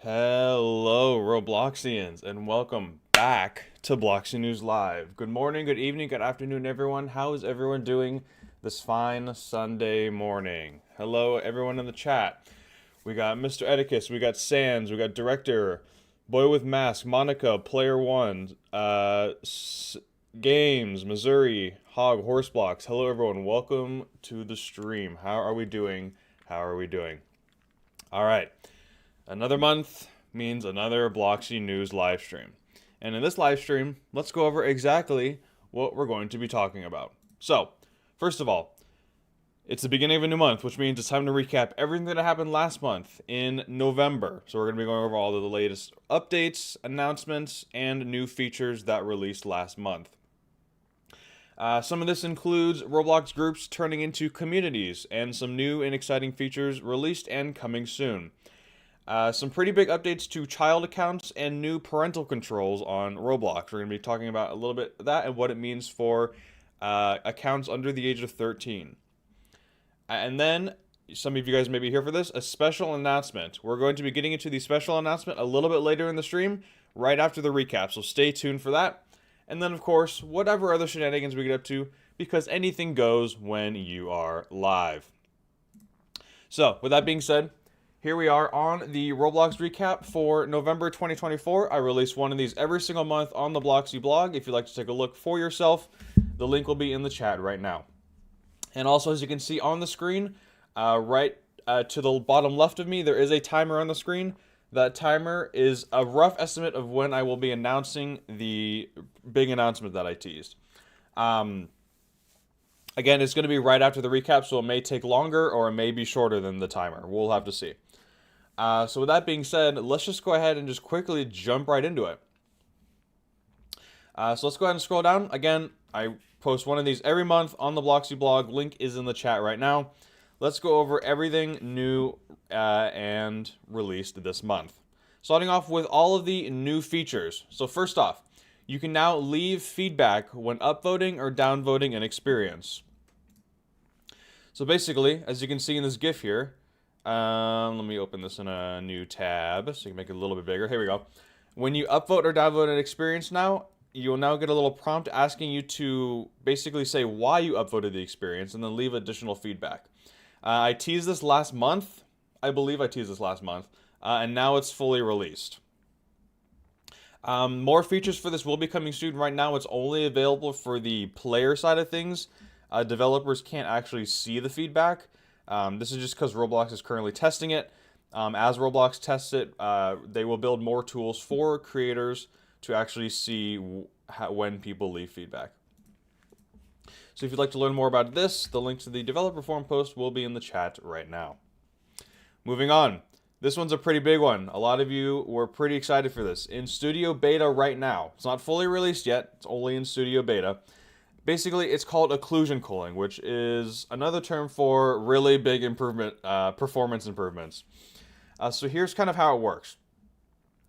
Hello, Robloxians, and welcome back to Bloxy News Live. Good morning, good evening, good afternoon, everyone. How is everyone doing this fine Sunday morning? Hello, everyone in the chat. We got Mr. Etiquette, we got Sans, we got Director, Boy with Mask, Monica, Player One, Games, Missouri, Hog, Horseblocks. Hello, everyone. Welcome to the stream. How are we doing? How are we doing? All right. Another month means another Bloxy News live stream. And in this live stream, let's go over exactly what we're going to be talking about. So, first of all, it's the beginning of a new month, which means it's time to recap everything that happened last month in November. So we're going to be going over all of the latest updates, announcements, and new features that released last month. Some of this includes Roblox groups turning into communities, and some new and exciting features released and coming soon. Some pretty big updates to child accounts and new parental controls on Roblox. We're going to be talking about a little bit of that and what it means for accounts under the age of 13. And then, some of you guys may be here for this, a special announcement. We're going to be getting into the special announcement a little bit later in the stream, right after the recap, so stay tuned for that. And then, of course, whatever other shenanigans we get up to, because anything goes when you are live. So, with that being said, here we are on the Roblox recap for November 2024. I release one of these every single month on the Bloxy blog. If you'd like to take a look for yourself, the link will be in the chat right now. And also, as you can see on the screen, right to the bottom left of me, there is a timer on the screen. That timer is a rough estimate of when I will be announcing the big announcement that I teased. Again, it's going to be right after the recap, so it may take longer or it may be shorter than the timer. We'll have to see. So with that being said, let's just go ahead and just quickly jump right into it. So let's go ahead and scroll down. Again, I post one of these every month on the Bloxy blog. Link is in the chat right now. Let's go over everything new and released this month. Starting off with all of the new features. So first off, you can now leave feedback when upvoting or downvoting an experience. So basically, as you can see in this GIF here, let me open this in a new tab so you can make it a little bit bigger. Here we go. When you upvote or downvote an experience now, you'll now get a little prompt asking you to basically say why you upvoted the experience and then leave additional feedback. I teased this last month. I believe I teased this last month. And now it's fully released. More features for this will be coming soon. Right now it's only available for the player side of things. Developers can't actually see the feedback. This is just because Roblox is currently testing it. As Roblox tests it, they will build more tools for creators to actually see when people leave feedback. So if you'd like to learn more about this, the link to the developer forum post will be in the chat right now. Moving on. This one's a pretty big one. A lot of you were pretty excited for this. In studio beta right now. It's not fully released yet. It's only in studio beta. Basically, it's called occlusion culling, which is another term for really big performance improvements. So here's kind of how it works.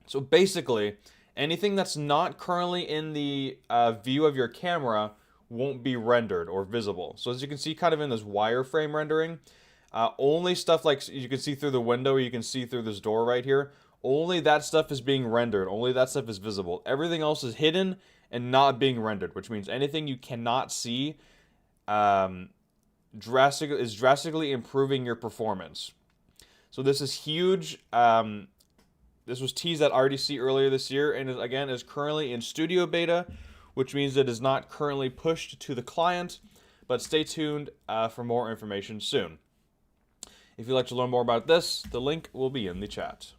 So basically, anything that's not currently in the view of your camera won't be rendered or visible. So as you can see kind of in this wireframe rendering, only stuff like you can see through the window, or you can see through this door right here, only that stuff is being rendered. Only that stuff is visible. Everything else is hidden and not being rendered, which means anything you cannot see drastically improving your performance. So this is huge. This was teased at RDC earlier this year and again is currently in studio beta, which means it is not currently pushed to the client, but stay tuned for more information soon. If you'd like to learn more about this, the link will be in the chat.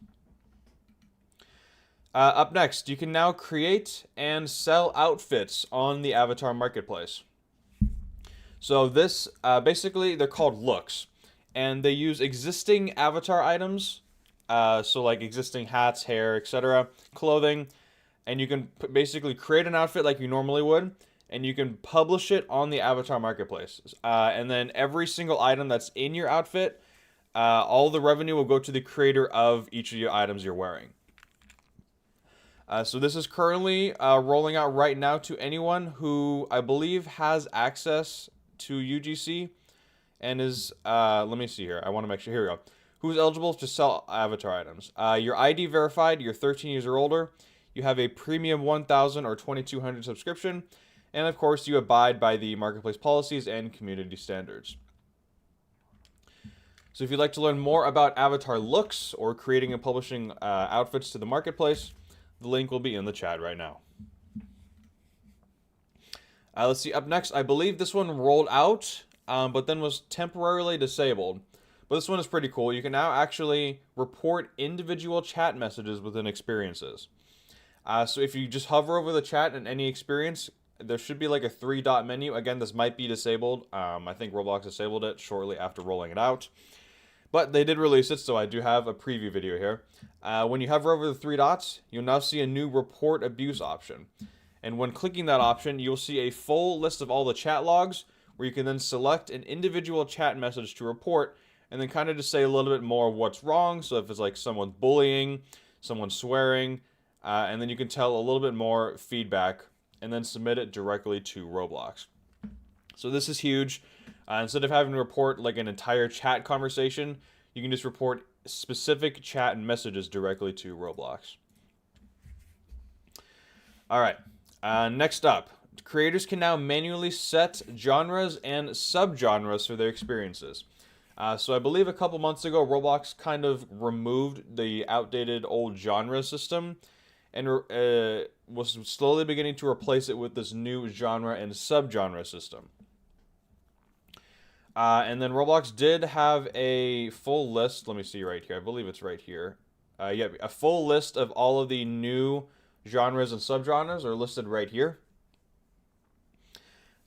Up next, you can now create and sell outfits on the Avatar Marketplace. So this, basically, they're called looks. And they use existing avatar items, so like existing hats, hair, etc., clothing, and you can basically create an outfit like you normally would, and you can publish it on the Avatar Marketplace. And then every single item that's in your outfit, all the revenue will go to the creator of each of your items you're wearing. So this is currently rolling out right now to anyone who I believe has access to UGC and is, let me see here. I want to make sure, here we go. Who's eligible to sell avatar items? Your ID verified, you're 13 years or older, you have a premium 1,000 or 2,200 subscription, and of course you abide by the marketplace policies and community standards. So if you'd like to learn more about avatar looks or creating and publishing outfits to the marketplace, the link will be in the chat right now. Let's see, up next, I believe this one rolled out, but then was temporarily disabled. But this one is pretty cool. You can now actually report individual chat messages within experiences. So if you just hover over the chat in any experience, there should be like a 3-dot menu. Again, this might be disabled. I think Roblox disabled it shortly after rolling it out. But they did release it, so I do have a preview video here. When you hover over the 3 dots, you'll now see a new report abuse option. And when clicking that option, you'll see a full list of all the chat logs, where you can then select an individual chat message to report, and then kind of just say a little bit more of what's wrong. So if it's like someone's bullying, someone's swearing, and then you can tell a little bit more feedback, and then submit it directly to Roblox. So this is huge. Instead of having to report like an entire chat conversation, you can just report specific chat and messages directly to Roblox. All right. Next up, creators can now manually set genres and subgenres for their experiences. So I believe a couple months ago, Roblox kind of removed the outdated old genre system and was slowly beginning to replace it with this new genre and subgenre system. And then Roblox did have a full list. Let me see right here. I believe it's right here. Yeah, a full list of all of the new genres and subgenres are listed right here.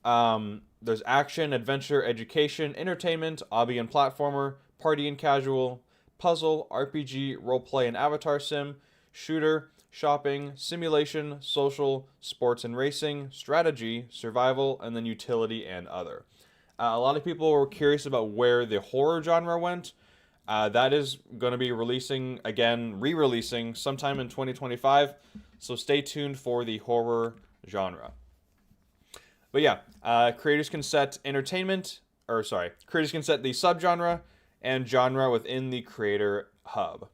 There's action, adventure, education, entertainment, obby and platformer, party and casual, puzzle, RPG, roleplay and avatar sim, shooter, shopping, simulation, social, sports and racing, strategy, survival, and then utility and other. A lot of people were curious about where the horror genre went. That is going to be releasing, again, re-releasing sometime in 2025. So stay tuned for the horror genre. But yeah, creators can set creators can set the subgenre and genre within the Creator Hub.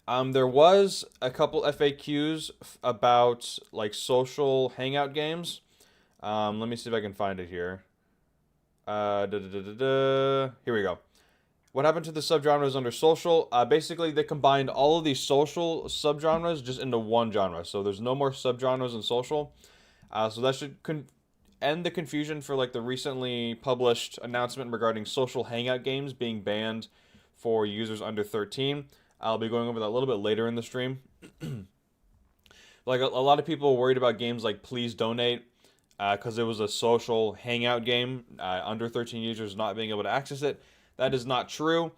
There was a couple FAQs about like social hangout games. Let me see if I can find it here. Here we go. What happened to the subgenres under social? Basically, they combined all of these social subgenres just into one genre. So there's no more subgenres in social. So that should end the confusion for like the recently published announcement regarding social hangout games being banned for users under 13. I'll be going over that a little bit later in the stream. Like a lot of people were worried about games like Please Donate because it was a social hangout game, under 13 users not being able to access it. That is not true.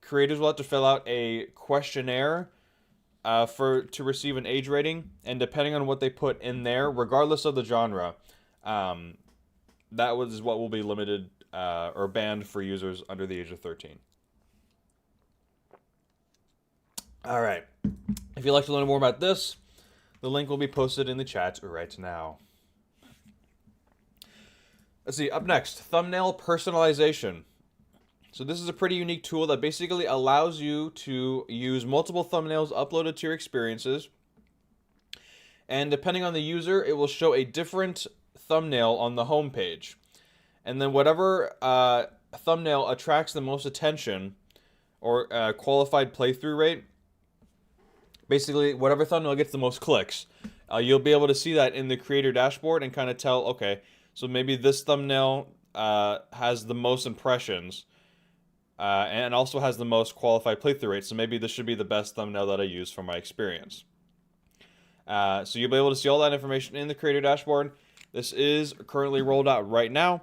Creators will have to fill out a questionnaire to receive an age rating, and depending on what they put in there, regardless of the genre, that was what will be limited or banned for users under the age of 13. All right. If you'd like to learn more about this, the link will be posted in the chat right now. Let's see, up next, thumbnail personalization. So this is a pretty unique tool that basically allows you to use multiple thumbnails uploaded to your experiences. And depending on the user, it will show a different thumbnail on the home page. And then whatever thumbnail attracts the most attention or qualified playthrough rate, basically whatever thumbnail gets the most clicks, you'll be able to see that in the creator dashboard and kind of tell, okay, so maybe this thumbnail has the most impressions and also has the most qualified playthrough rate, so maybe this should be the best thumbnail that I use for my experience. So you'll be able to see all that information in the creator dashboard. This is currently rolled out right now.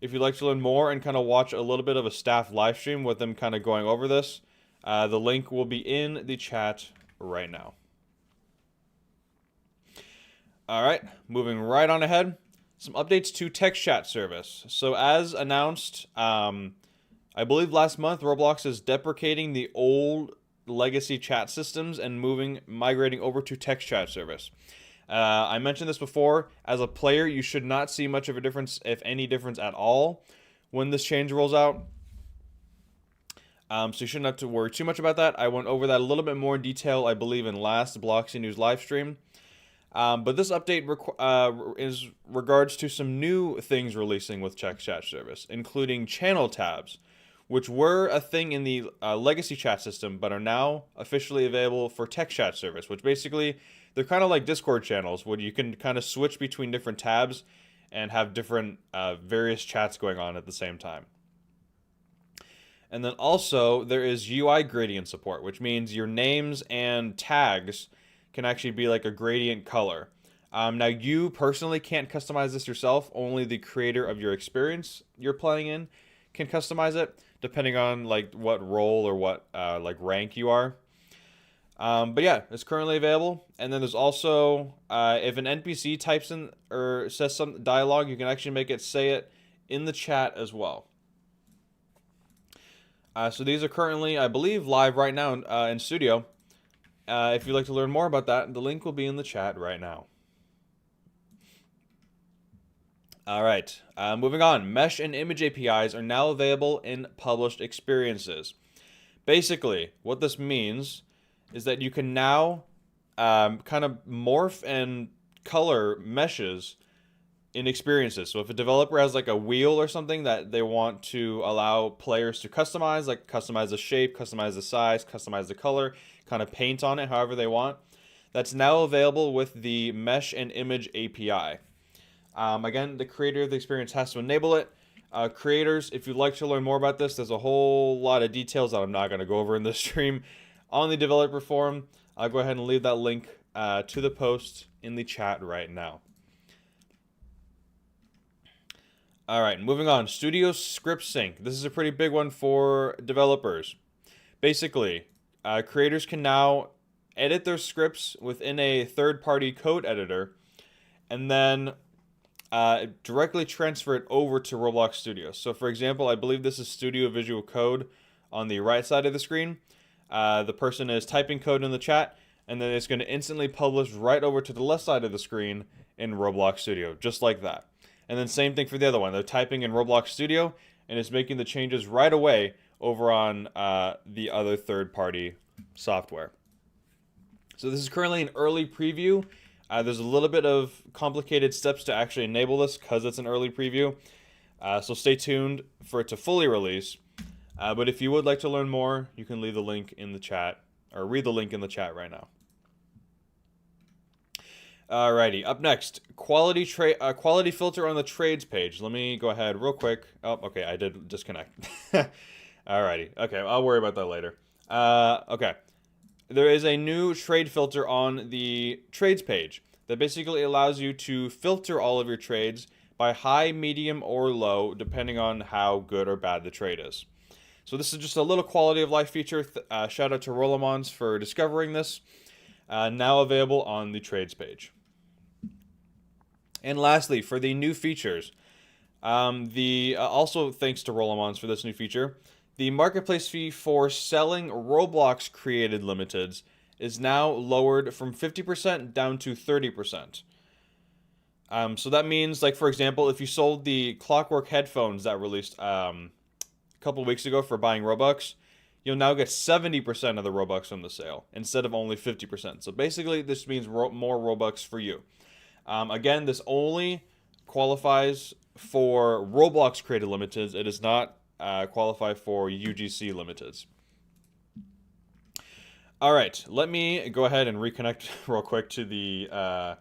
If you'd like to learn more and kind of watch a little bit of a staff live stream with them kind of going over this, the link will be in the chat right now. All right, moving right on ahead. Some updates to text chat service. So as announced, I believe last month, Roblox is deprecating the old legacy chat systems and migrating over to text chat service. I mentioned this before. As a player, you should not see much of a difference, if any difference at all, when this change rolls out. So you shouldn't have to worry too much about that. I went over that a little bit more in detail, I believe, in last Bloxy News live stream. But this update is regards to some new things releasing with text chat service, including channel tabs, which were a thing in the legacy chat system, but are now officially available for text chat service, which basically, they're kind of like Discord channels, where you can kind of switch between different tabs and have different various chats going on at the same time. And then also, there is UI gradient support, which means your names and tags can actually be like a gradient color. Now, you personally can't customize this yourself. Only the creator of your experience you're playing in can customize it, depending on like what role or what like rank you are. But yeah, it's currently available. And then there's also, if an NPC types in or says some dialogue, you can actually make it say it in the chat as well. So these are currently, I believe, live right now in studio. If you'd like to learn more about that, the link will be in the chat right now. All right, moving on. Mesh and image APIs are now available in published experiences. Basically, what this means is that you can now kind of morph and color meshes in experiences. So if a developer has like a wheel or something that they want to allow players to customize, like customize the shape, customize the size, customize the color, kind of paint on it however they want, that's now available with the Mesh and Image API. Again, the creator of the experience has to enable it. Creators, if you'd like to learn more about this, there's a whole lot of details that I'm not going to go over in this stream on the developer forum. I'll go ahead and leave that link to the post in the chat right now. All right, moving on. Studio Script Sync. This is a pretty big one for developers. Basically, creators can now edit their scripts within a third-party code editor and then directly transfer it over to Roblox Studio. So for example, I believe this is Studio Visual Code on the right side of the screen. The person is typing code in the chat, and then it's going to instantly publish right over to the left side of the screen in Roblox Studio, just like that. And then same thing for the other one. They're typing in Roblox Studio, and it's making the changes right away over on the other third-party software. So this is currently an early preview. There's a little bit of complicated steps to actually enable this because it's an early preview. So stay tuned for it to fully release. But if you would like to learn more, you can leave the link in the chat, or read the link in the chat right now. Alrighty, up next, quality filter on the trades page. Let me go ahead real quick. Oh, okay, I did disconnect. Alrighty, okay, I'll worry about that later. Okay, there is a new trade filter on the trades page that basically allows you to filter all of your trades by high, medium, or low, depending on how good or bad the trade is. So this is just a little quality of life feature. Shout out to Rolomons for discovering this. Now available on the trades page. And lastly, for the new features, also thanks to Rolomons for this new feature, the marketplace fee for selling Roblox created limiteds is now lowered from 50% down to 30%. So that means, like for example, if you sold the Clockwork headphones that released a couple weeks ago for buying Robux, you'll now get 70% of the Robux from the sale instead of only 50%. So basically, this means more Robux for you. Again, this only qualifies for Roblox created limiteds. It does not qualify for UGC limiteds. All right, let me go ahead and reconnect real quick to the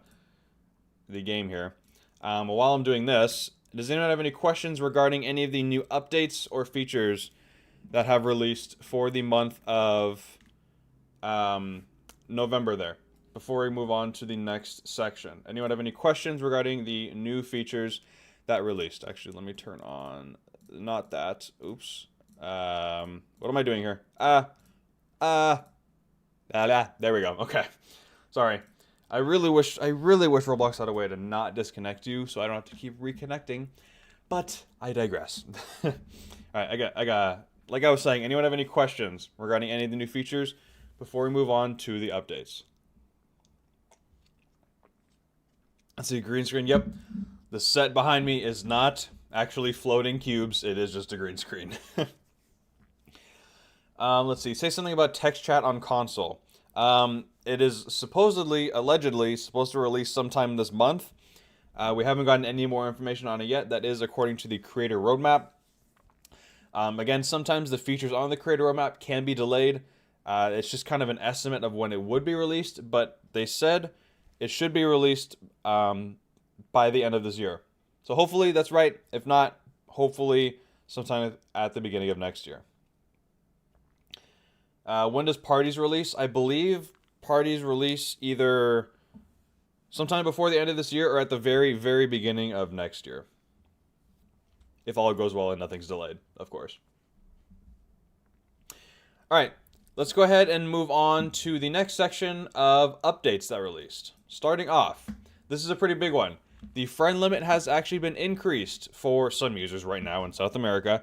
game here. While I'm doing this, does anyone have any questions regarding any of the new updates or features that have released for the month of November there, before we move on to the next section? Anyone have any questions regarding the new features that released? Actually, let me turn on, not that, oops. What am I doing here? There we go, okay. Sorry. I really wish Roblox had a way to not disconnect you so I don't have to keep reconnecting, but I digress. All right, I got, like I was saying, anyone have any questions regarding any of the new features before we move on to the updates? Let's see, green screen. Yep. The set behind me is not actually floating cubes. It is just a green screen. Let's see. Say something about text chat on console. It is allegedly supposed to release sometime this month. We haven't gotten any more information on it yet. That is according to the creator roadmap. Again, sometimes the features on the creator roadmap can be delayed. It's just kind of an estimate of when it would be released, but they said it should be released by the end of this year. So hopefully that's right. If not, hopefully sometime at the beginning of next year. When does Parties release? I believe Parties release either sometime before the end of this year or at the very, very beginning of next year. If all goes well and nothing's delayed, of course. All right, let's go ahead and move on to the next section of updates that released. Starting off, this is a pretty big one. The friend limit has actually been increased for some users right now in South America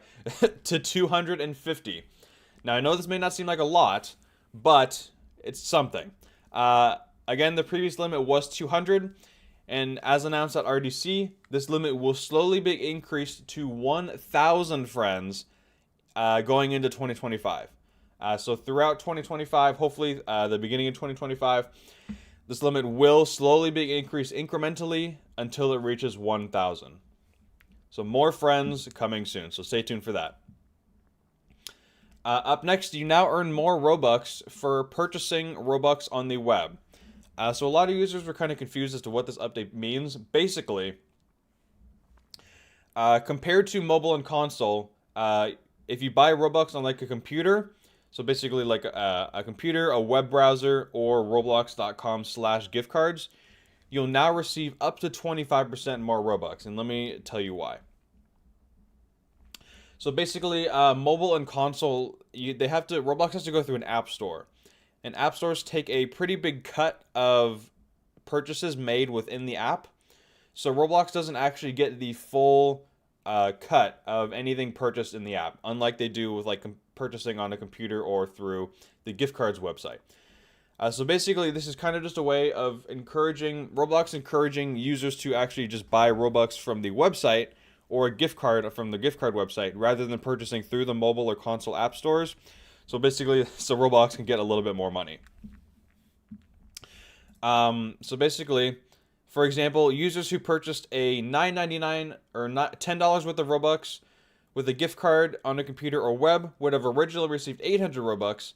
to 250. Now, I know this may not seem like a lot, but it's something. Again, the previous limit was 200, and as announced at RDC, this limit will slowly be increased to 1,000 friends going into 2025. So throughout 2025, hopefully the beginning of 2025, this limit will slowly be increased incrementally until it reaches 1,000. So more friends coming soon, so stay tuned for that. Up next, you now earn more Robux for purchasing Robux on the web. So a lot of users were kind of confused as to what this update means. Basically, compared to mobile and console, if you buy Robux on like a computer, so basically like a computer, a web browser, or roblox.com/gift cards, you'll now receive up to 25% more Robux. And let me tell you why. So basically, mobile and console, Roblox has to go through an app store. And app stores take a pretty big cut of purchases made within the app. So Roblox doesn't actually get the full cut of anything purchased in the app, unlike they do with like purchasing on a computer or through the gift cards website. So basically, this is kind of just a way of Roblox encouraging users to actually just buy Robux from the website or a gift card from the gift card website rather than purchasing through the mobile or console app stores. So basically, Roblox can get a little bit more money. So basically, for example, users who purchased a $9.99 or $10 worth of Robux with a gift card on a computer or web would have originally received 800 Robux,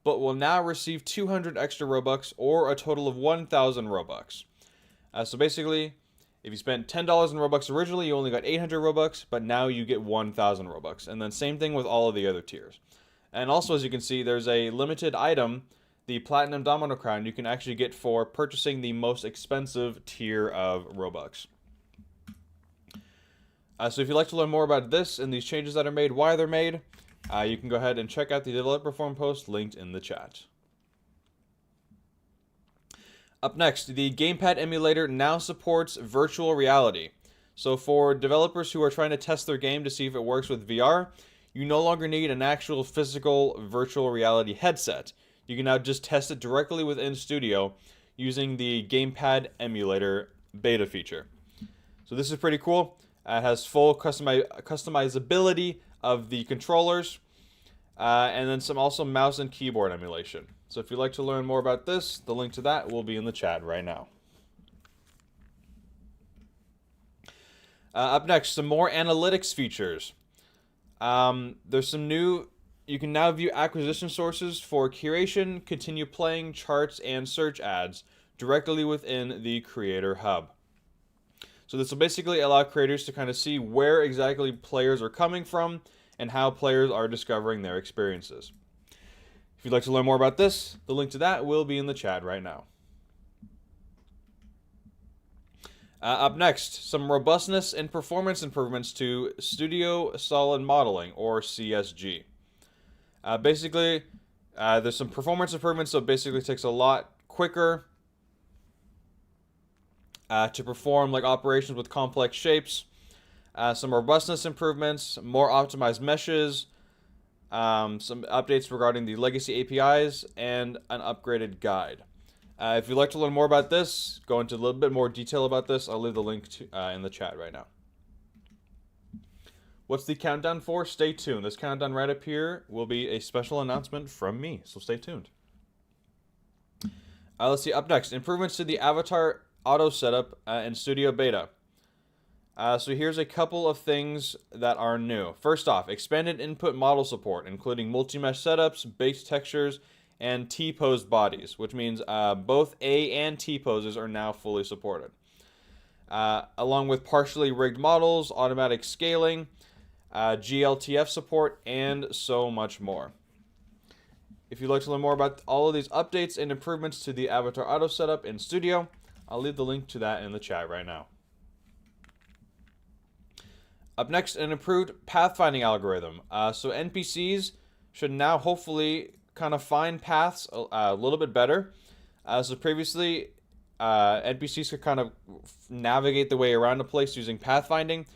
but will now receive 200 extra Robux or a total of 1,000 Robux. So basically, if you spent $10 in Robux originally, you only got 800 Robux, but now you get 1,000 Robux. And then same thing with all of the other tiers. And also, as you can see, there's a limited item, the Platinum Domino Crown, you can actually get for purchasing the most expensive tier of Robux. So if you'd like to learn more about this and these changes that are made, why they're made, you can go ahead and check out the developer forum post linked in the chat. Up next, the gamepad emulator now supports virtual reality. So for developers who are trying to test their game to see if it works with VR, you no longer need an actual physical virtual reality headset. You can now just test it directly within Studio using the gamepad emulator beta feature. So this is pretty cool. It has full customizability of the controllers, and then some also mouse and keyboard emulation. So if you'd like to learn more about this, the link to that will be in the chat right now. Up next, some more analytics features. There's some new, you can now view acquisition sources for curation, continue playing, charts, and search ads directly within the Creator Hub. So this will basically allow creators to kind of see where exactly players are coming from and how players are discovering their experiences. If you'd like to learn more about this, the link to that will be in the chat right now. Up next, some robustness and performance improvements to Studio Solid Modeling, or CSG. Basically, there's some performance improvements, so it basically takes a lot quicker to perform like operations with complex shapes. Some robustness improvements, more optimized meshes, some updates regarding the legacy APIs, and an upgraded guide. If you'd like to learn more about this, go into a little bit more detail about this, I'll leave the link in the chat right now. What's the countdown for? Stay tuned. This countdown right up here will be a special announcement from me, so stay tuned. Let's see, up next, improvements to the avatar auto setup in Studio Beta. So here's a couple of things that are new. First off, expanded input model support, including multi-mesh setups, base textures, and T-posed bodies, which means both A and T poses are now fully supported. Along with partially rigged models, automatic scaling, GLTF support, and so much more. If you'd like to learn more about all of these updates and improvements to the avatar auto setup in Studio, I'll leave the link to that in the chat right now. Up next, an improved pathfinding algorithm. So NPCs should now hopefully kind of find paths a little bit better. So previously, NPCs could kind of navigate the way around a place using pathfinding.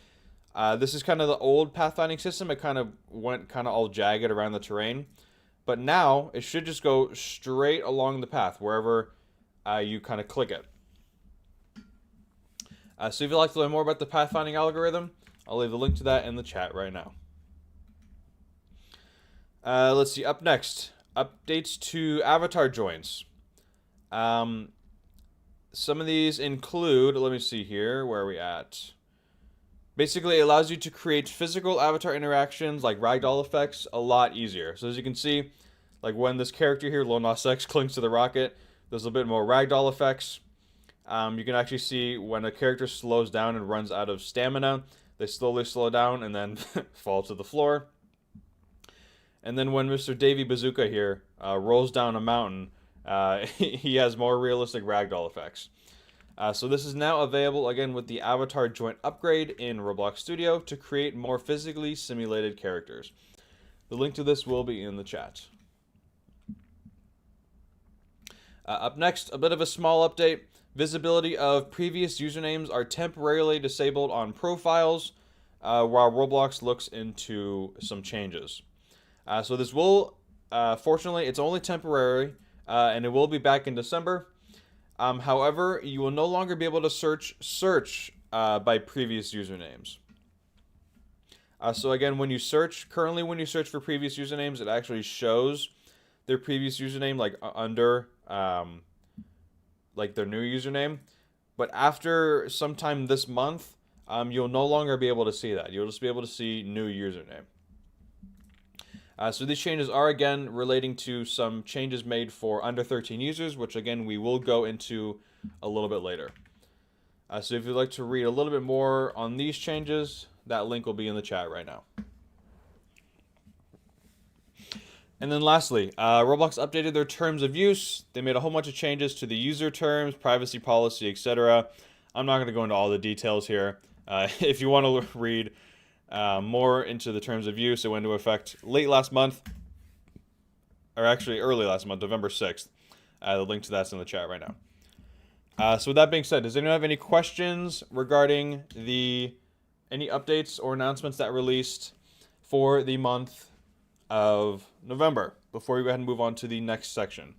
This is kind of the old pathfinding system. It kind of went kind of all jagged around the terrain. But now, it should just go straight along the path, wherever you kind of click it. So if you'd like to learn more about the pathfinding algorithm, I'll leave the link to that in the chat right now. Let's see, up next, updates to avatar joins. Some of these include, let me see here, where are we at? Basically, it allows you to create physical avatar interactions like ragdoll effects a lot easier. So as you can see, like when this character here, Lil Nas X, clings to the rocket, there's a bit more ragdoll effects. You can actually see when a character slows down and runs out of stamina, they slowly slow down and then fall to the floor. And then when Mr. Davy Bazooka here rolls down a mountain, he has more realistic ragdoll effects. So this is now available again with the avatar joint upgrade in Roblox Studio to create more physically simulated characters. The link to this will be in the chat. Up next, a bit of a small update. Visibility of previous usernames are temporarily disabled on profiles while Roblox looks into some changes. So this will, fortunately, it's only temporary and it will be back in December. However, you will no longer be able to search by previous usernames. So again, when you search for previous usernames, it actually shows their previous username like under like their new username. But after sometime this month, you'll no longer be able to see that. You'll just be able to see new username. So these changes are, again, relating to some changes made for under 13 users, which, again, we will go into a little bit later. So if you'd like to read a little bit more on these changes, that link will be in the chat right now. And then lastly, Roblox updated their terms of use. They made a whole bunch of changes to the user terms, privacy policy, etc. I'm not going to go into all the details here. If you want to read more into the terms of use, it went into effect late last month, or actually early last month, November 6th. The link to that's in the chat right now. So with that being said, does anyone have any questions regarding any updates or announcements that released for the month of November before we go ahead and move on to the next section?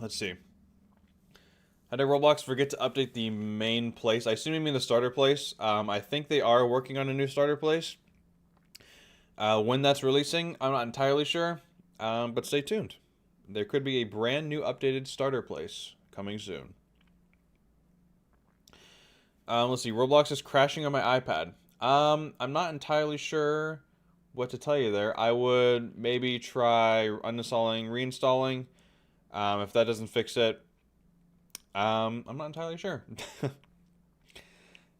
Let's see. How did Roblox forget to update the main place? I assume you mean the starter place. I think they are working on a new starter place. When that's releasing, I'm not entirely sure, but stay tuned. There could be a brand new updated starter place coming soon. Let's see, Roblox is crashing on my iPad. I'm not entirely sure what to tell you there. I would maybe try uninstalling, reinstalling. If that doesn't fix it, I'm not entirely sure.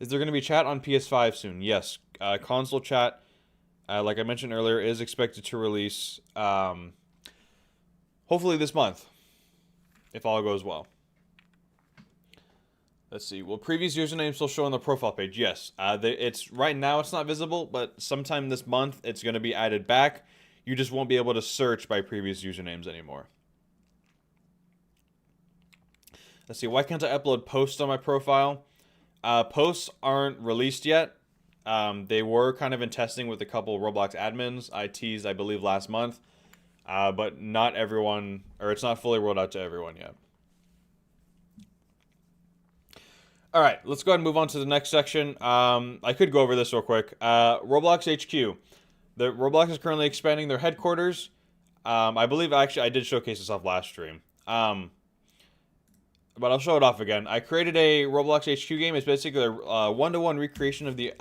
Is there going to be chat on PS5 soon? Yes. Console chat, like I mentioned earlier, is expected to release hopefully this month, if all goes well. Let's see. Will previous usernames still show on the profile page? Yes. It's right now it's not visible, but sometime this month it's going to be added back. You just won't be able to search by previous usernames anymore. Let's see. Why can't I upload posts on my profile? Posts aren't released yet. They were kind of in testing with a couple of Roblox admins. I teased, I believe, last month. But not everyone, or it's not fully rolled out to everyone yet. All right, let's go ahead and move on to the next section. I could go over this real quick. Roblox HQ. The Roblox is currently expanding their headquarters. I believe actually I did showcase this off last stream. But I'll show it off again. I created a Roblox HQ game. It's basically a one-to-one recreation of the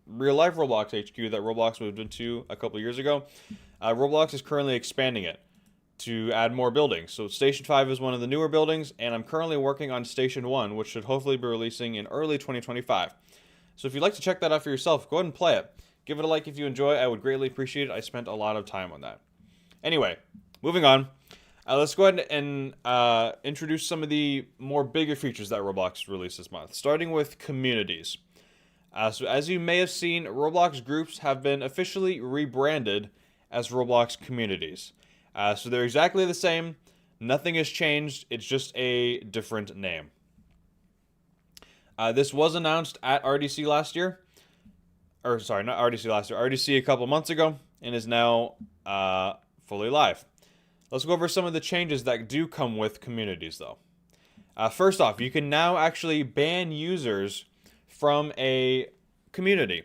real-life Roblox HQ that Roblox moved into a couple years ago. Roblox is currently expanding it to add more buildings. So Station 5 is one of the newer buildings, and I'm currently working on Station 1, which should hopefully be releasing in early 2025. So if you'd like to check that out for yourself, go ahead and play it. Give it a like if you enjoy. I would greatly appreciate it. I spent a lot of time on that. Anyway, moving on. Let's go ahead and introduce some of the more bigger features that Roblox released this month, starting with communities. So as you may have seen, Roblox groups have been officially rebranded as Roblox communities. So they're exactly the same. Nothing has changed. It's just a different name. This was announced at RDC last year. Or sorry, not RDC last year. RDC a couple months ago, and is now fully live. Let's go over some of the changes that do come with communities, though. First off, you can now actually ban users from a community.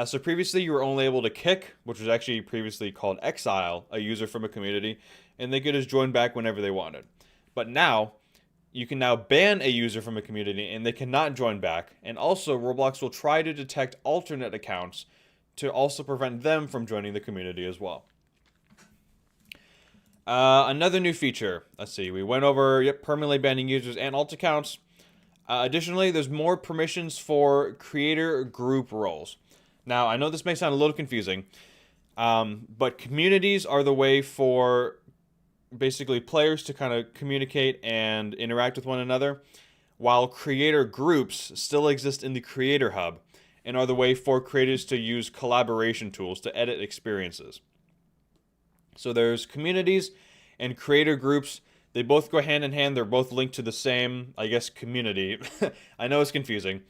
So previously, you were only able to kick, which was actually previously called exile, a user from a community, and they could just join back whenever they wanted. But now, you can now ban a user from a community, and they cannot join back. And also, Roblox will try to detect alternate accounts to also prevent them from joining the community as well. Another new feature. Let's see. We went over permanently banning users and alt accounts. Additionally, there's more permissions for creator group roles. Now, I know this may sound a little confusing, but communities are the way for basically players to kind of communicate and interact with one another, while creator groups still exist in the Creator Hub and are the way for creators to use collaboration tools to edit experiences. So there's communities and creator groups. They both go hand in hand. They're both linked to the same, I guess, community. I know it's confusing.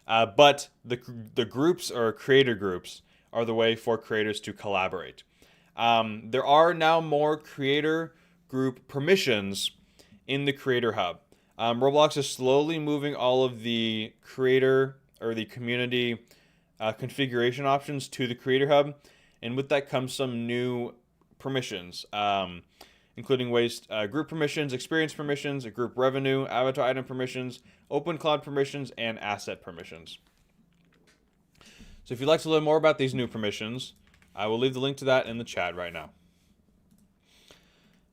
But the groups or creator groups are the way for creators to collaborate. There are now more creator group permissions in the Creator Hub. Roblox is slowly moving all of the creator or the community configuration options to the Creator Hub. And with that comes some new permissions, including group permissions, experience permissions, group revenue, avatar item permissions, open cloud permissions, and asset permissions. So if you'd like to learn more about these new permissions, I will leave the link to that in the chat right now.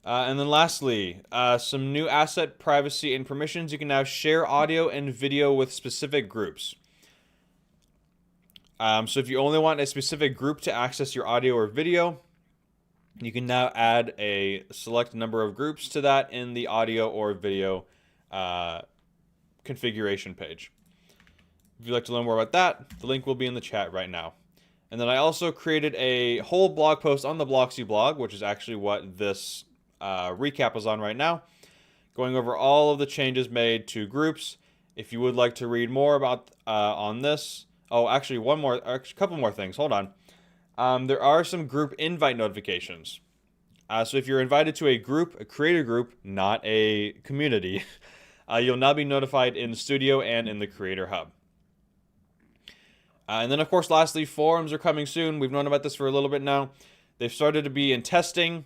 And then lastly, some new asset privacy and permissions. You can now share audio and video with specific groups. So if you only want a specific group to access your audio or video, you can now add a select number of groups to that in the audio or video configuration page. If you'd like to learn more about that, the link will be in the chat right now. And then I also created a whole blog post on the Bloxy blog, which is actually what this recap is on right now, going over all of the changes made to groups. If you would like to read more about on this, actually a couple more things. Hold on. There are some group invite notifications. So if you're invited to a creator group, not a community, you'll now be notified in the studio and in the Creator Hub. And then, of course, lastly, forums are coming soon. We've known about this for a little bit now. They've started to be in testing.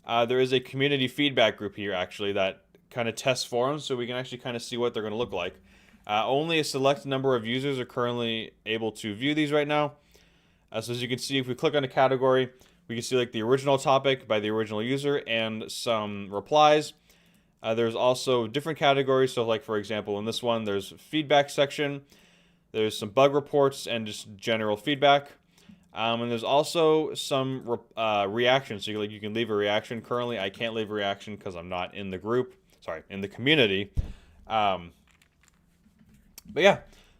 There is a community feedback group here, actually, that kind of tests forums, so we can actually kind of see what they're going to look like. Only a select number of users are currently able to view these right now. So as you can see, if we click on a category, we can see like the original topic by the original user and some replies. There's also different categories. So like, for example, in this one, there's feedback section. There's some bug reports and just general feedback. And there's also some reactions. So you can leave a reaction. Currently, I can't leave a reaction because I'm not in the group. Sorry, in the community. But yeah,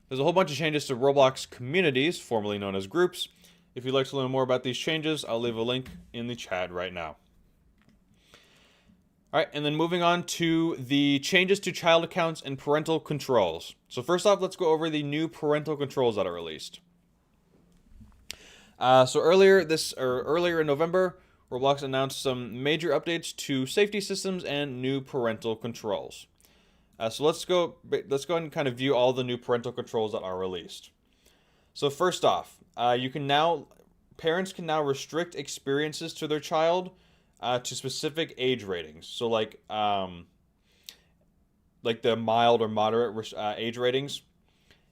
there's a whole bunch of changes to Roblox communities, formerly known as groups. If you'd like to learn more about these changes, I'll leave a link in the chat right now. All right, and then moving on to the changes to child accounts and parental controls. So first off, let's go over the new parental controls that are released. So earlier in November, Roblox announced some major updates to safety systems and new parental controls. So let's go ahead and kind of view all the new parental controls that are released. So first off, parents can now restrict experiences to their child to specific age ratings. So like the mild or moderate age ratings.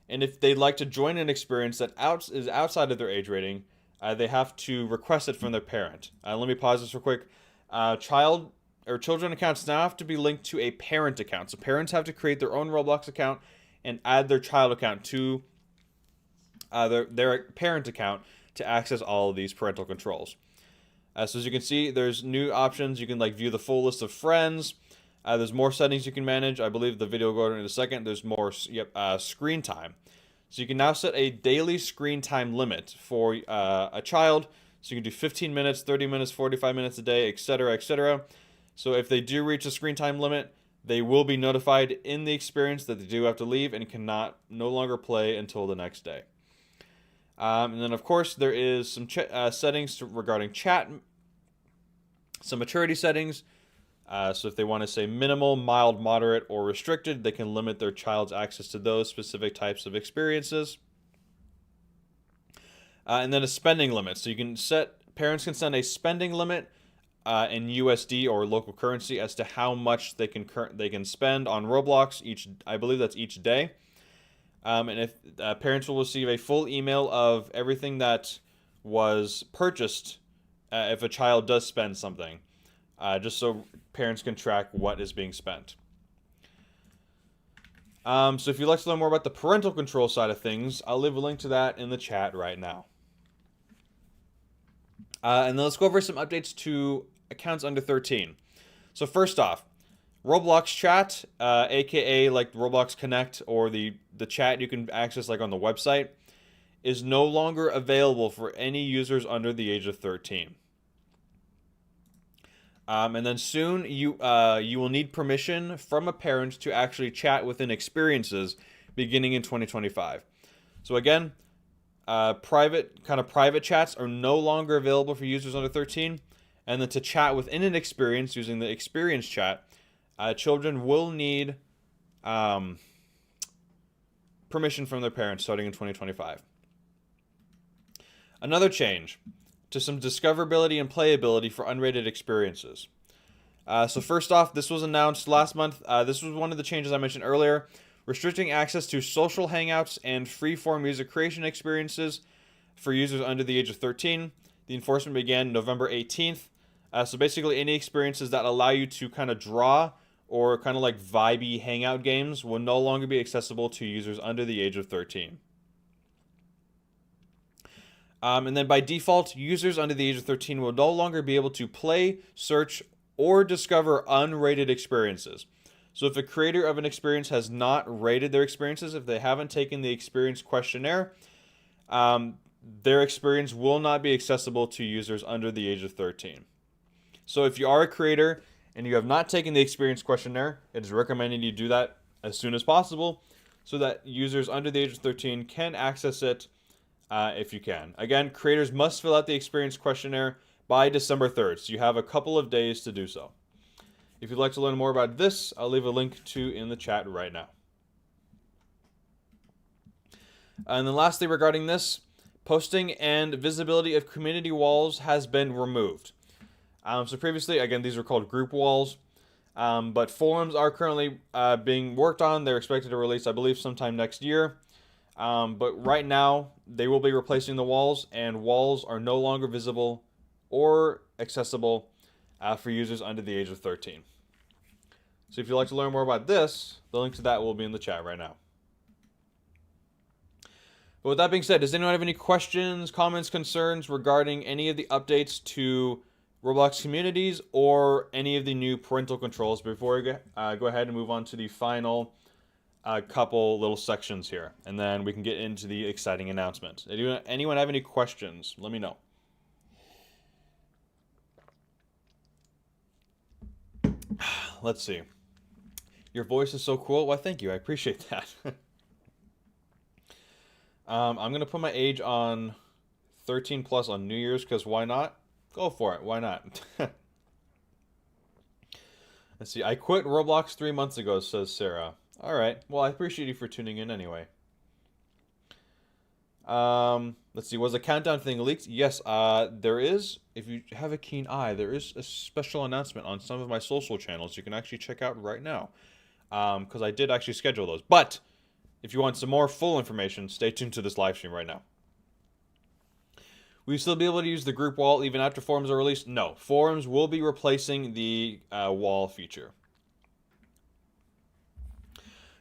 And if they'd like to join an experience that is outside of their age rating, they have to request it from their parent. Let me pause this real quick. Child or children accounts now have to be linked to a parent account. So parents have to create their own Roblox account and add their child account to their parent account to access all of these parental controls. So as you can see, there's new options. You can like view the full list of friends. There's more settings you can manage. I believe the video will go over in a second. There's more screen time. So you can now set a daily screen time limit for a child. So you can do 15 minutes, 30 minutes, 45 minutes a day, etc., etc. So if they do reach a screen time limit, they will be notified in the experience that they do have to leave and cannot no longer play until the next day. And then, of course, there is some settings regarding chat, some maturity settings. So if they want to say minimal, mild, moderate, or restricted, they can limit their child's access to those specific types of experiences. And then a spending limit. So parents can set a spending limit in USD or local currency as to how much they can spend on Roblox I believe that's each day. And if parents will receive a full email of everything that was purchased if a child does spend something, just so parents can track what is being spent. So if you'd like to learn more about the parental control side of things, I'll leave a link to that in the chat right now. And then let's go over some updates to accounts under 13. So first off, Roblox chat, aka like Roblox Connect or the chat you can access like on the website, is no longer available for any users under the age of 13. And then soon you will need permission from a parent to actually chat within experiences beginning in 2025. So again, private chats are no longer available for users under 13. And then to chat within an experience using the experience chat, children will need permission from their parents starting in 2025. Another change to some discoverability and playability for unrated experiences. So first off, this was announced last month. This was one of the changes I mentioned earlier, restricting access to social hangouts and free-form music creation experiences for users under the age of 13. The enforcement began November 18th. So basically any experiences that allow you to kind of draw or kind of like vibey hangout games will no longer be accessible to users under the age of 13. And then by default, users under the age of 13 will no longer be able to play, search, or discover unrated experiences. So if a creator of an experience has not rated their experiences, if they haven't taken the experience questionnaire, their experience will not be accessible to users under the age of 13. So if you are a creator and you have not taken the experience questionnaire, it is recommended you do that as soon as possible so that users under the age of 13 can access it if you can. Again, creators must fill out the experience questionnaire by December 3rd, so you have a couple of days to do so. If you'd like to learn more about this, I'll leave a link in the chat right now. And then lastly, regarding this, posting and visibility of community walls has been removed. So previously, again, these were called group walls, but forums are currently being worked on. They're expected to release, I believe, sometime next year. But right now, they will be replacing the walls, and walls are no longer visible or accessible for users under the age of 13. So if you'd like to learn more about this, the link to that will be in the chat right now. But with that being said, does anyone have any questions, comments, concerns regarding any of the updates to Roblox communities or any of the new parental controls before we go ahead and move on to the final couple little sections here, and then we can get into the exciting announcement. Anyone have any questions? Let me know. Let's see. Your voice is so cool. Well, thank you. I appreciate that. I'm going to put my age on 13 plus on New Year's because why not? Go for it. Why not? Let's see. I quit Roblox 3 months ago, says Sarah. All right. Well, I appreciate you for tuning in anyway. Let's see. Was a countdown thing leaked? Yes. There is. If you have a keen eye, there is a special announcement on some of my social channels you can actually check out right now. Because I did actually schedule those. But if you want some more full information, stay tuned to this live stream right now. Will you still be able to use the group wall even after forums are released? No. Forums will be replacing the wall feature.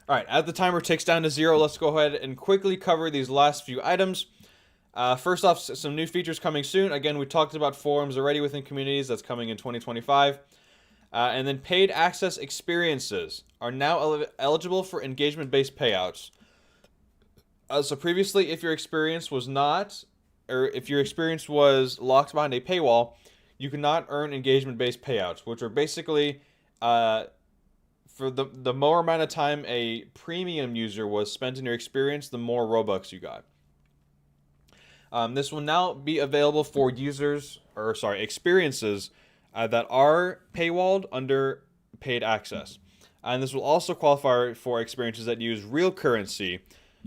All right, as the timer ticks down to 0, let's go ahead and quickly cover these last few items. First off, some new features coming soon. Again, we talked about forums already within communities. That's coming in 2025. And then paid access experiences are now eligible for engagement-based payouts. So previously, if your experience was not, or if your experience was locked behind a paywall, you could not earn engagement-based payouts, which are basically for the more amount of time a premium user was spent in your experience, the more Robux you got. This will now be available for experiences that are paywalled under paid access. And this will also qualify for experiences that use real currency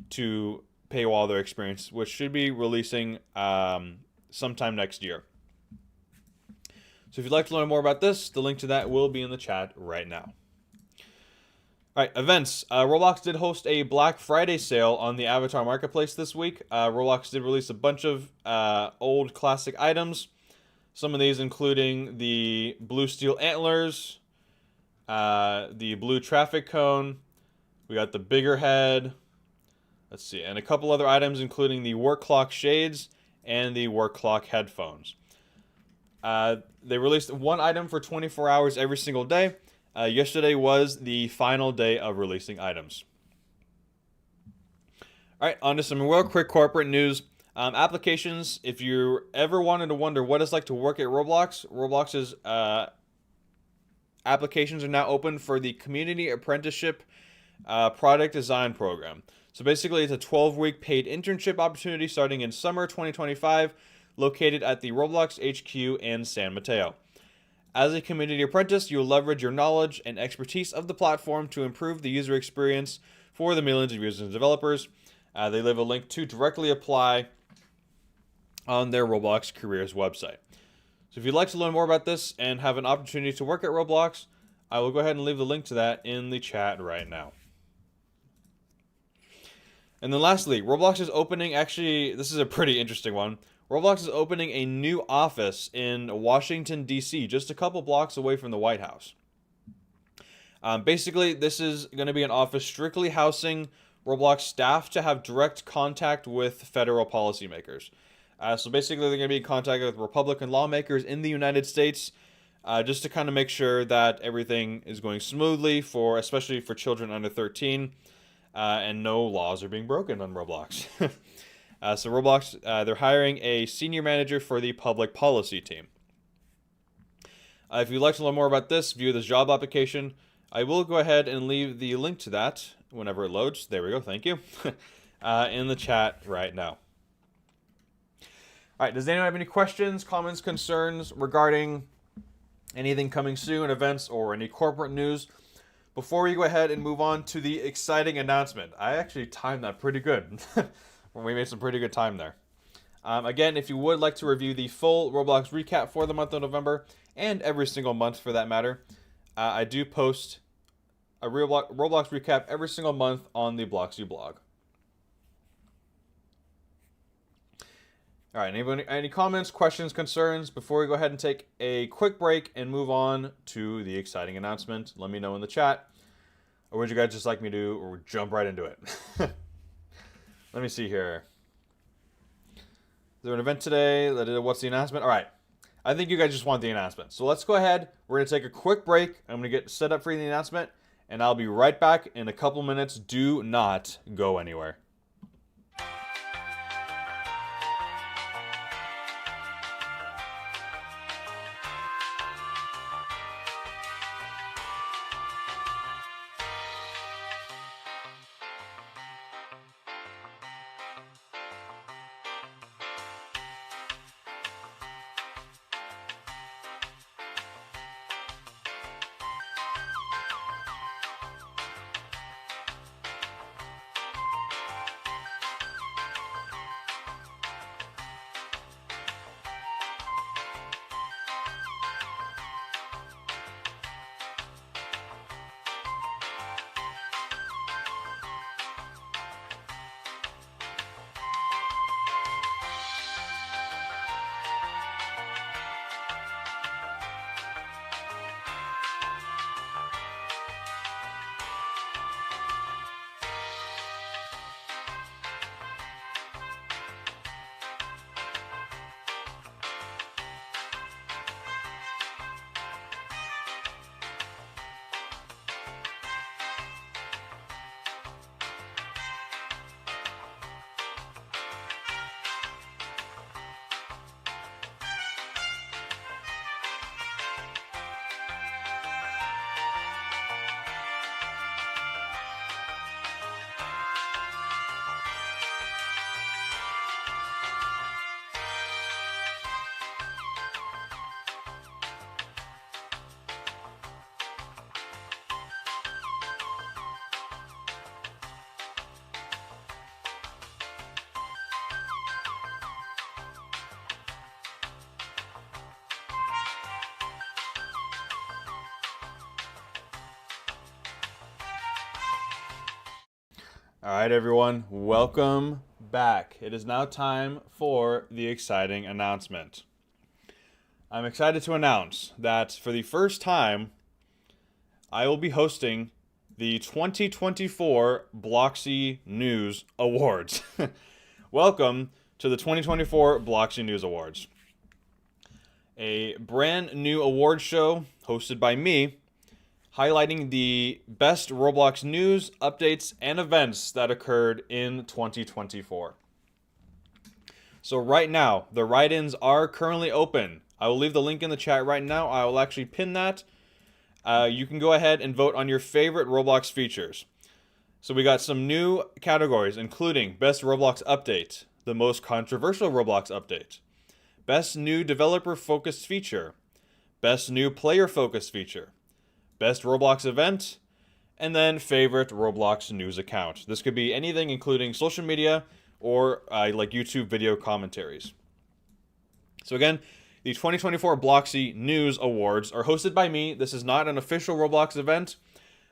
to paywall their experience, which should be releasing sometime next year. So if you'd like to learn more about this, the link to that will be in the chat right now. All right, events. Roblox did host a Black Friday sale on the Avatar Marketplace this week. Roblox did release a bunch of old classic items. Some of these including the blue steel antlers, the blue traffic cone. We got the bigger head. Let's see, and a couple other items including the work clock shades and the work clock headphones. They released one item for 24 hours every single day. Yesterday was the final day of releasing items. All right, on to some real quick corporate news. Applications, if you ever wanted to wonder what it's like to work at Roblox, Roblox's applications are now open for the Community Apprenticeship Product Design Program. So basically, it's a 12-week paid internship opportunity starting in summer 2025, located at the Roblox HQ in San Mateo. As a community apprentice, you'll leverage your knowledge and expertise of the platform to improve the user experience for the millions of users and developers. They leave a link to directly apply on their Roblox Careers website. So if you'd like to learn more about this and have an opportunity to work at Roblox, I will go ahead and leave the link to that in the chat right now. And then lastly, Roblox is opening, actually, this is a pretty interesting one. Roblox is opening a new office in Washington, D.C., just a couple blocks away from the White House. Basically, this is going to be an office strictly housing Roblox staff to have direct contact with federal policymakers. So basically, they're going to be in contact with Republican lawmakers in the United States, just to kind of make sure that everything is going smoothly, especially for children under 13, and no laws are being broken on Roblox. So Roblox, they're hiring a senior manager for the public policy team. If you'd like to learn more about this, view this job application. I will go ahead and leave the link to that whenever it loads. There we go, thank you. In the chat right now. All right, does anyone have any questions, comments, concerns regarding anything coming soon, events, or any corporate news? Before we go ahead and move on to the exciting announcement, I actually timed that pretty good. We made some pretty good time there. Again, if you would like to review the full Roblox recap for the month of November, and every single month for that matter, I do post a Roblox recap every single month on the Bloxy blog. All right, any comments, questions, concerns before we go ahead and take a quick break and move on to the exciting announcement? Let me know in the chat. Or would you guys just like me to or jump right into it? Let me see here. Is there an event today? What's the announcement? All right. I think you guys just want the announcement. So let's go ahead. We're going to take a quick break. I'm going to get set up for the announcement. And I'll be right back in a couple minutes. Do not go anywhere. All right, everyone, welcome back. It is now time for the exciting announcement. I'm excited to announce that for the first time, I will be hosting the 2024 Bloxy News Awards. Welcome to the 2024 Bloxy News Awards. A brand new award show hosted by me, highlighting the best Roblox news, updates, and events that occurred in 2024. So right now, the write-ins are currently open. I will leave the link in the chat right now. I will actually pin that. You can go ahead and vote on your favorite Roblox features. So we got some new categories, including Best Roblox Update, the most controversial Roblox update, Best New Developer-Focused Feature, Best New Player-Focused Feature, Best Roblox Event, and then Favorite Roblox News Account. This could be anything including social media or like YouTube video commentaries. So again, the 2024 Bloxy News Awards are hosted by me. This is not an official Roblox event,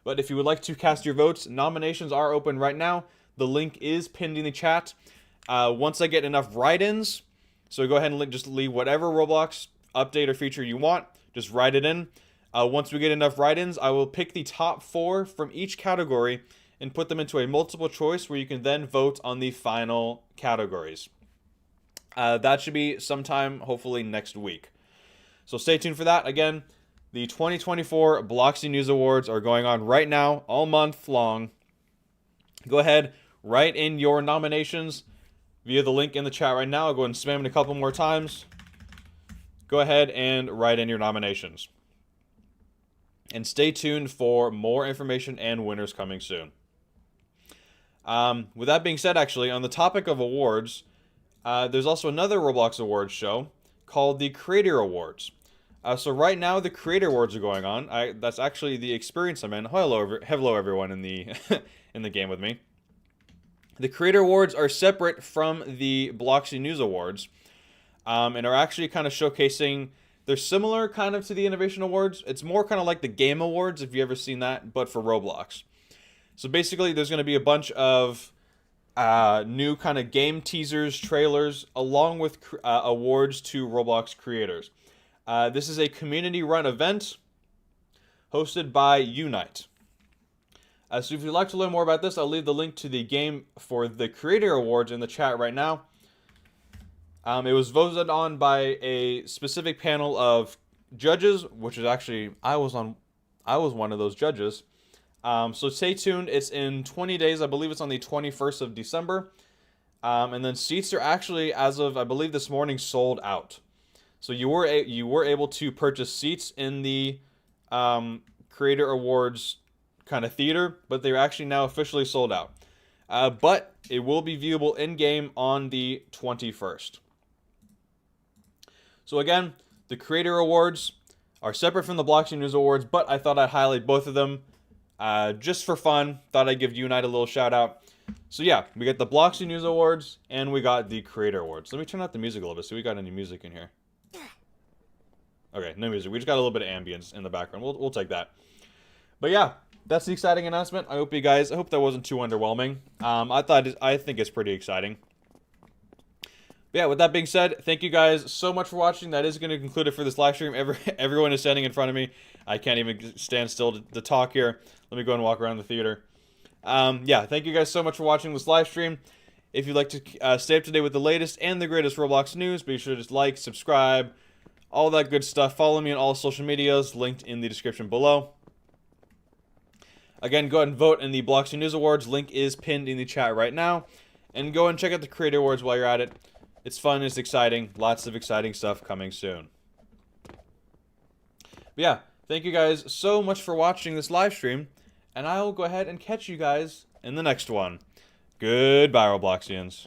but if you would like to cast your votes, nominations are open right now. The link is pinned in the chat. Once I get enough write-ins, so go ahead and just leave whatever Roblox update or feature you want. Just write it in. Once we get enough write-ins, I will pick the top 4 from each category and put them into a multiple choice where you can then vote on the final categories. That should be sometime, hopefully, next week. So stay tuned for that. Again, the 2024 Bloxy News Awards are going on right now, all month long. Go ahead, write in your nominations via the link in the chat right now. I'll go ahead and spam it a couple more times. Go ahead and write in your nominations. And stay tuned for more information and winners coming soon. With that being said, actually, on the topic of awards, there's also another Roblox Awards show called the Creator Awards. So right now, the Creator Awards are going on. That's actually the experience I'm in. Hello everyone in the in the game with me. The Creator Awards are separate from the Bloxy News Awards, and are actually kind of showcasing. They're similar kind of to the Innovation Awards. It's more kind of like the Game Awards, if you've ever seen that, but for Roblox. So basically, there's going to be a bunch of new kind of game teasers, trailers, along with awards to Roblox creators. This is a community-run event hosted by Unite. So if you'd like to learn more about this, I'll leave the link to the game for the Creator Awards in the chat right now. It was voted on by a specific panel of judges, which is actually I was one of those judges. So stay tuned. It's in 20 days. I believe it's on the 21st of December. And then seats are actually, as of I believe this morning, sold out. So you were able to purchase seats in the Creator Awards kind of theater, but they're actually now officially sold out. But it will be viewable in game on the 21st. So again, the Creator Awards are separate from the Bloxy News Awards, but I thought I'd highlight both of them just for fun. Thought I'd give Unite a little shout out. So yeah, we got the Bloxy News Awards and we got the Creator Awards. Let me turn out the music a little bit. So we got any music in here? Okay, no music. We just got a little bit of ambience in the background. We'll take that. But yeah, that's the exciting announcement. I hope that wasn't too underwhelming. I think it's pretty exciting. But yeah, with that being said, thank you guys so much for watching. That is going to conclude it for this live stream. Everyone is standing in front of me. I can't even stand still to talk here. Let me go and walk around the theater. Yeah, thank you guys so much for watching this live stream. If you'd like to stay up to date with the latest and the greatest Roblox news, be sure to just like, subscribe, all that good stuff. Follow me on all social medias, linked in the description below. Again, go ahead and vote in the Bloxy News Awards. Link is pinned in the chat right now. And go and check out the Creator Awards while you're at it. It's fun, it's exciting. Lots of exciting stuff coming soon. But yeah, thank you guys so much for watching this live stream. And I will go ahead and catch you guys in the next one. Goodbye, Robloxians.